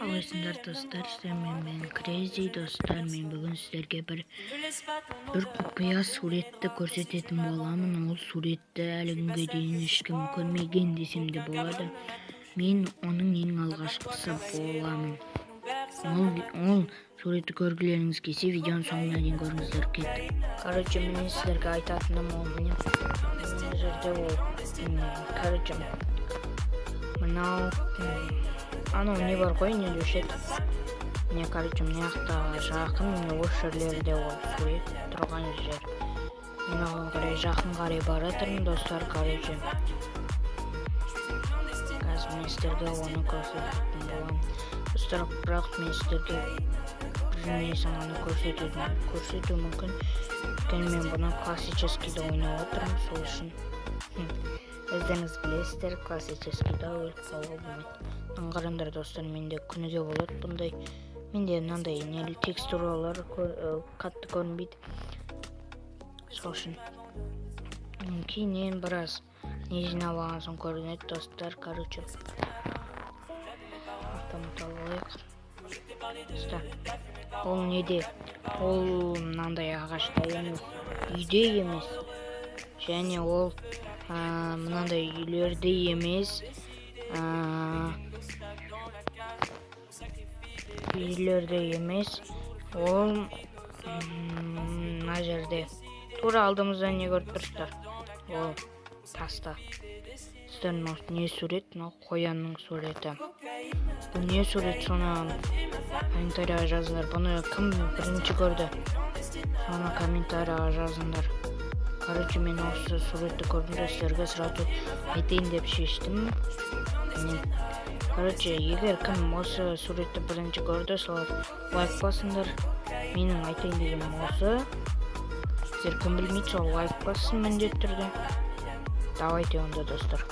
Қалайсыңдар достар, мен Crazy достар. Мен бүгін сіздерге бір құпия суретті көрсететін боламын. Ол суретті әлі күнге дейін ешкім көрмеген десем де болады. Мен оның ең алғашқысы боламын. Ол суретті көргілеріңіз келсе, видеоның соңына дейін көріңіздер. Кеттік. Короче, мен сіздерге айтатыным ол мына жерде ол. Мынау анау не бар ғой, не дешет. Міне, мына жақта жақын, міне осы жерлерде ол сурет тұрған жер. Мен оған қарай жақын қарай бара жатырмын достар. Қазір мен сіздерге оны көрсететін боламын. Достар, бірақ мен сіздерге көрсету мүмкін. Өйткені мен бұны классическийде ойнап отырмын, сол үшін. Өздеріңіз білесіздер, классическийде өліп қалуға болмайды. Қараңдар достар, менде күніге болады бұндай. Менде мынандай текстуралар қатты көрінбейді. Сол үшін кейіннен біраз не жинап алған соң көрінеді достар. Автомат алайық. Ол неде? Ол мынандай ағашта емес, үйде емес. Және ол мынандай үйлерде емес, ол мына жерде. Тура алдымызда не көріп тұрсыздар? Ол таста. Сіздердің не сурет? Қоянның суреті. Бұл не сурет? Соны комментарияға жазыңдар. Бұны кім бірінші көрді? Соны комментарияға жазыңдар. Мен осы суретті көрдім, сіздерге сразу айтайын деп шештім. Егер кім осы суретті бірінші көрді, солар лайк басыңдар. Менің айтайын дегенім осы. Сіздер кім білмейді, сол лайк бассын міндетті түрде. Давайте онда достар.